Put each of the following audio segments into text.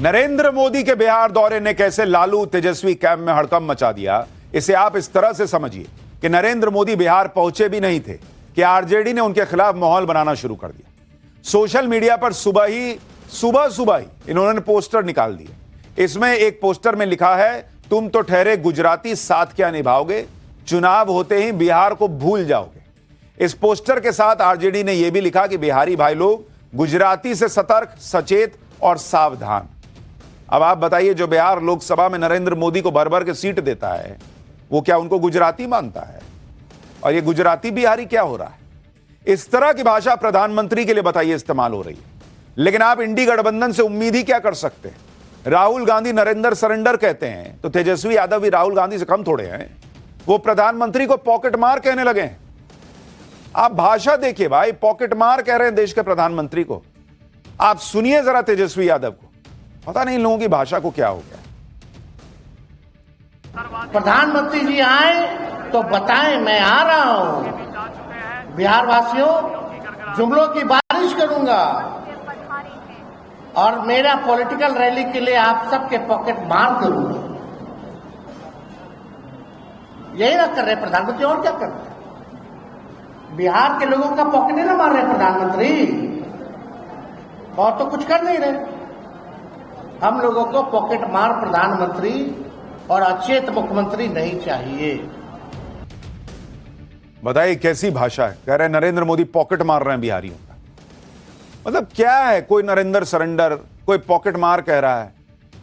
नरेंद्र मोदी के बिहार दौरे ने कैसे लालू तेजस्वी कैंप में हड़कंप मचा दिया, इसे आप इस तरह से समझिए कि नरेंद्र मोदी बिहार पहुंचे भी नहीं थे कि आरजेडी ने उनके खिलाफ माहौल बनाना शुरू कर दिया। सोशल मीडिया पर सुबह ही इन्होंने पोस्टर निकाल दिए। इसमें एक पोस्टर में लिखा है, तुम तो ठहरे गुजराती, साथ क्या निभाओगे, चुनाव होते ही बिहार को भूल जाओगे। इस पोस्टर के साथ आरजेडी ने यह भी लिखा कि बिहारी भाई लोग गुजराती से सतर्क, सचेत और सावधान। अब आप बताइए, जो बिहार लोकसभा में नरेंद्र मोदी को भर भर के सीट देता है, वो क्या उनको गुजराती मानता है? और ये गुजराती बिहारी क्या हो रहा है? इस तरह की भाषा प्रधानमंत्री के लिए बताइए इस्तेमाल हो रही है। लेकिन आप इंडी गठबंधन से उम्मीद ही क्या कर सकते हैं? राहुल गांधी नरेंद्र सरेंडर कहते हैं तो तेजस्वी यादव भी राहुल गांधी से कम थोड़े हैं। वो प्रधानमंत्री को पॉकेट मार कहने लगे हैं। आप भाषा देखिए भाई, पॉकेट मार कह रहे हैं देश के प्रधानमंत्री को। आप सुनिए जरा तेजस्वी यादव को, पता नहीं इन लोगों की भाषा को क्या हो गया। प्रधानमंत्री जी आए तो बताएं मैं आ रहा हूं। बिहार वासियों, जुमलों की बारिश करूंगा और मेरा पॉलिटिकल रैली के लिए आप सबके पॉकेट मार करूंगा। यही ना कर रहे प्रधानमंत्री, और क्या कर रहे? बिहार के लोगों का पॉकेट नहीं ना मार रहे प्रधानमंत्री, और तो कुछ कर नहीं रहे। हम लोगों को पॉकेट मार प्रधानमंत्री और अचेत मुख्यमंत्री नहीं चाहिए। बताइए कैसी भाषा है। कह रहे हैं नरेंद्र मोदी पॉकेट मार रहे हैं बिहारियों का। मतलब क्या है, कोई नरेंद्र सरेंडर, कोई पॉकेट मार कह रहा है।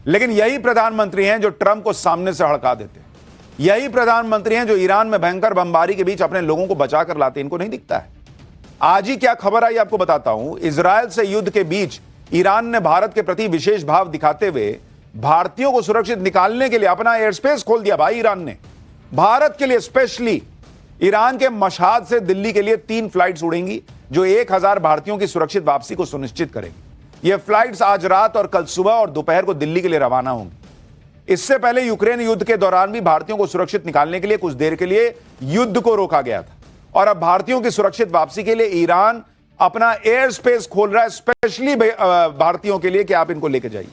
लेकिन यही प्रधानमंत्री हैं जो ट्रंप को सामने से हड़का देते हैं। यही प्रधानमंत्री हैं जो ईरान में भयंकर बमबारी के बीच अपने लोगों को बचा कर लाते हैं। इनको नहीं दिखता है। आज ही क्या खबर आई आपको बताता हूं। इजरायल से युद्ध के बीच ईरान ने भारत के प्रति विशेष भाव दिखाते हुए भारतीयों को सुरक्षित निकालने के लिए अपना एयर स्पेस खोल दिया। भाई ईरान ने भारत के लिए स्पेशली ईरान के मशहाद से दिल्ली के लिए 3 फ्लाइट्स उड़ेंगी जो 1000 भारतीयों की सुरक्षित वापसी को सुनिश्चित करेगी। ये फ्लाइट्स आज रात और कल सुबह और दोपहर को दिल्ली के लिए रवाना होंगी। इससे पहले यूक्रेन युद्ध के दौरान भी भारतीयों को सुरक्षित निकालने के लिए कुछ देर के लिए युद्ध को रोका गया था और अब भारतीयों की सुरक्षित वापसी के लिए ईरान अपना एयर स्पेस खोल रहा है स्पेशली भारतीयों के लिए कि आप इनको लेके जाइए।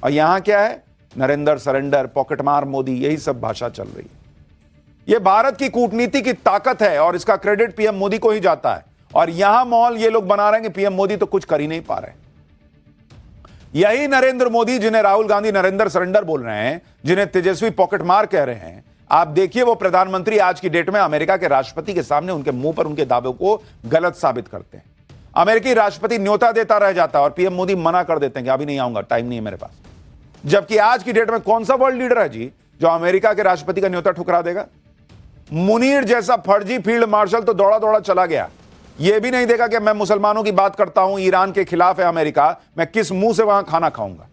और यहां क्या है, नरेंद्र सरेंडर, पॉकेट मार मोदी, यही सब भाषा चल रही है। यह भारत की कूटनीति की ताकत है और इसका क्रेडिट पीएम मोदी को ही जाता है। और यहां माहौल ये लोग बना रहे हैं कि पीएम मोदी तो कुछ कर ही नहीं पा रहे। यही नरेंद्र मोदी जिन्हें राहुल गांधी नरेंद्र सरेंडर बोल रहे हैं, जिन्हें तेजस्वी पॉकेट मार कह रहे हैं, आप देखिए वो प्रधानमंत्री आज की डेट में अमेरिका के राष्ट्रपति के सामने उनके मुंह पर उनके दावों को गलत साबित करते हैं। अमेरिकी राष्ट्रपति न्योता देता रह जाता है और पीएम मोदी मना कर देते हैं कि अभी नहीं आऊंगा, टाइम नहीं है मेरे पास। जबकि आज की डेट में कौन सा वर्ल्ड लीडर है जी जो अमेरिका के राष्ट्रपति का न्योता ठुकरा देगा? मुनीर जैसा फर्जी फील्ड मार्शल तो दौड़ा दौड़ा चला गया। यह भी नहीं देखा कि मैं मुसलमानों की बात करता हूं, ईरान के खिलाफ है अमेरिका, मैं किस मुंह से वहां खाना खाऊंगा।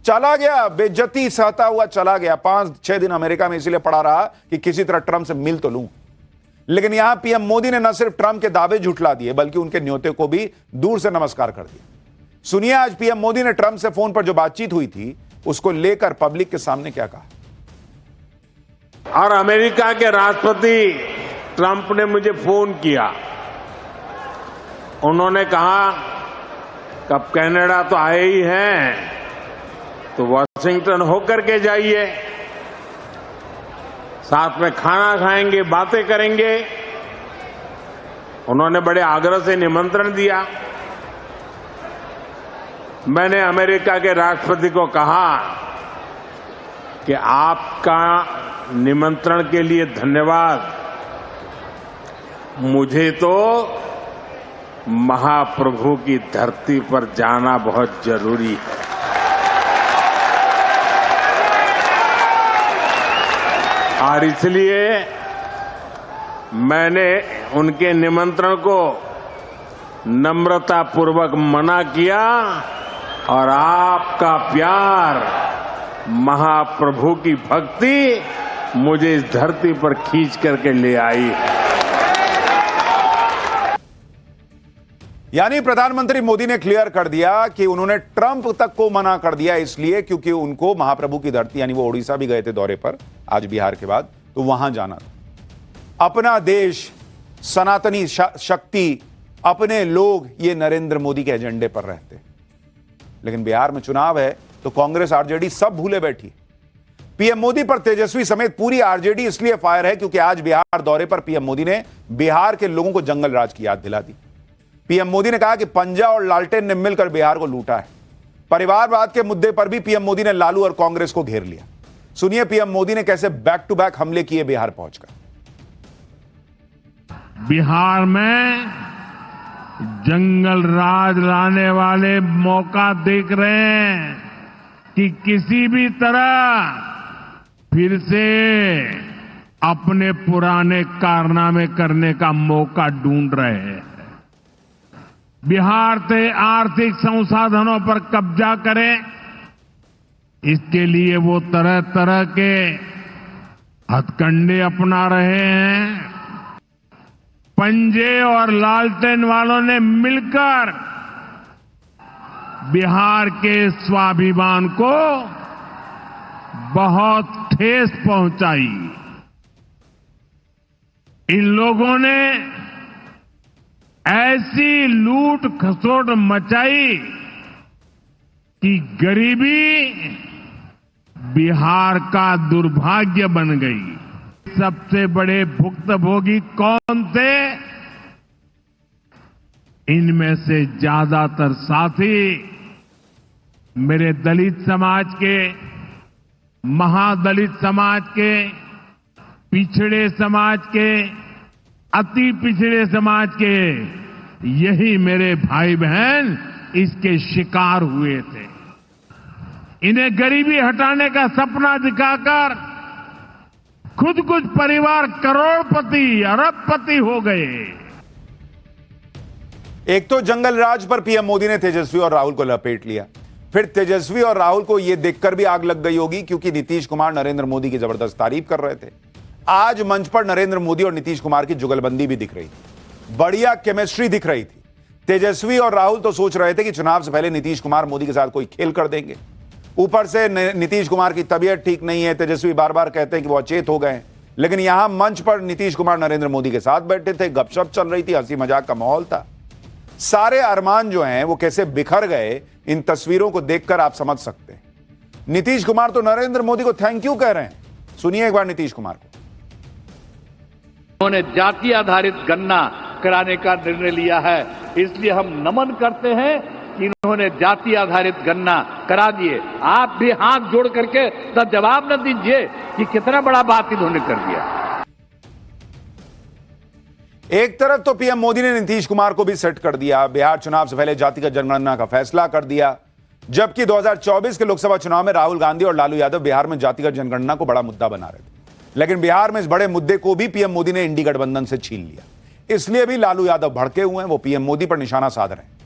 चला गया, बेइज्जती सहता हुआ चला गया। 5-6 दिन अमेरिका में इसलिए पड़ा रहा कि किसी तरह ट्रंप से मिल तो लूं। लेकिन यहां पीएम मोदी ने न सिर्फ ट्रंप के दावे झुठला दिए बल्कि उनके न्योते को भी दूर से नमस्कार कर दिया। सुनिए आज पीएम मोदी ने ट्रंप से फोन पर जो बातचीत हुई थी उसको लेकर पब्लिक के सामने क्या कहा। और अमेरिका के राष्ट्रपति ट्रंप ने मुझे फोन किया। उन्होंने कहा कब कनाडा तो आए ही हैं तो वाशिंगटन होकर के जाइए, साथ में खाना खाएंगे, बातें करेंगे। उन्होंने बड़े आग्रह से निमंत्रण दिया। मैंने अमेरिका के राष्ट्रपति को कहा कि आपका निमंत्रण के लिए धन्यवाद, मुझे तो महाप्रभु की धरती पर जाना बहुत जरूरी है। और इसलिए मैंने उनके निमंत्रण को नम्रतापूर्वक मना किया और आपका प्यार, महाप्रभु की भक्ति मुझे इस धरती पर खींच करके ले आई है। यानी प्रधानमंत्री मोदी ने क्लियर कर दिया कि उन्होंने ट्रंप तक को मना कर दिया इसलिए क्योंकि उनको महाप्रभु की धरती, यानी वो ओडिशा भी गए थे दौरे पर आज बिहार के बाद, तो वहां जाना था। अपना देश, सनातनी शक्ति, अपने लोग, ये नरेंद्र मोदी के एजेंडे पर रहते। लेकिन बिहार में चुनाव है तो कांग्रेस आरजेडी सब भूले बैठी है। पीएम मोदी पर तेजस्वी समेत पूरी आरजेडी इसलिए फायर है क्योंकि आज बिहार दौरे पर पीएम मोदी ने बिहार के लोगों को जंगल राज की याद दिला दी। पीएम मोदी ने कहा कि पंजा और लालटेन ने मिलकर बिहार को लूटा है। परिवारवाद के मुद्दे पर भी पीएम मोदी ने लालू और कांग्रेस को घेर लिया। सुनिए पीएम मोदी ने कैसे बैक टू बैक हमले किए बिहार पहुंचकर। बिहार में जंगल राज लाने वाले मौका देख रहे हैं कि किसी भी तरह फिर से अपने पुराने कारनामे करने का मौका ढूंढ रहे हैं। बिहार से आर्थिक संसाधनों पर कब्जा करें, इसके लिए वो तरह तरह के हथकंडे अपना रहे हैं। पंजे और लालटेन वालों ने मिलकर बिहार के स्वाभिमान को बहुत ठेस पहुंचाई। इन लोगों ने ऐसी लूट खसोट मचाई कि गरीबी बिहार का दुर्भाग्य बन गई। सबसे बड़े भुक्तभोगी कौन थे? इनमें से ज्यादातर साथी मेरे दलित समाज के, महादलित समाज के, पिछड़े समाज के, अति पिछड़े समाज के, यही मेरे भाई बहन इसके शिकार हुए थे। इन्हें गरीबी हटाने का सपना दिखाकर खुद कुछ परिवार करोड़पति अरबपति हो गए। एक तो जंगल राज पर पीएम मोदी ने तेजस्वी और राहुल को लपेट लिया, फिर तेजस्वी और राहुल को यह देखकर भी आग लग गई होगी क्योंकि नीतीश कुमार नरेंद्र मोदी की जबरदस्त तारीफ कर रहे थे। आज मंच पर नरेंद्र मोदी और नीतीश कुमार की जुगलबंदी भी दिख रही थी, बढ़िया केमिस्ट्री दिख रही थी। तेजस्वी और राहुल तो सोच रहे थे कि चुनाव से पहले नीतीश कुमार मोदी के साथ कोई खेल कर देंगे। ऊपर से नीतीश कुमार की तबीयत ठीक नहीं है, तेजस्वी बार बार कहते हैं कि वो अचेत हो गए। लेकिन यहां मंच पर नीतीश कुमार नरेंद्र मोदी के साथ बैठे थे, गपशप चल रही थी, हंसी मजाक का माहौल था। सारे अरमान जो हैं वो कैसे बिखर गए, इन तस्वीरों को देखकर आप समझ सकते हैं। नीतीश कुमार तो नरेंद्र मोदी को थैंक यू कह रहे हैं। सुनिए एक बार नीतीश कुमार को। उन्होंने जाति आधारित गणना कराने का निर्णय लिया है, इसलिए हम नमन करते हैं कि इन्होंने जाति आधारित गणना करा दिए। आप भी हाथ जोड़ करके तो जवाब न दीजिए कि कितना बड़ा बात इन्होंने कर दिया। एक तरफ तो पीएम मोदी ने नीतीश कुमार को भी सेट कर दिया, बिहार चुनाव से पहले जातिगत जनगणना का फैसला कर दिया, जबकि 2024 के लोकसभा चुनाव में राहुल गांधी और लालू यादव बिहार में जातिगत जनगणना को बड़ा मुद्दा बना रहे थे। लेकिन बिहार में इस बड़े मुद्दे को भी पीएम मोदी ने इंडी गठबंधन से छीन लिया। इसलिए भी लालू यादव भड़के हुए हैं, वो पीएम मोदी पर निशाना साध रहे हैं।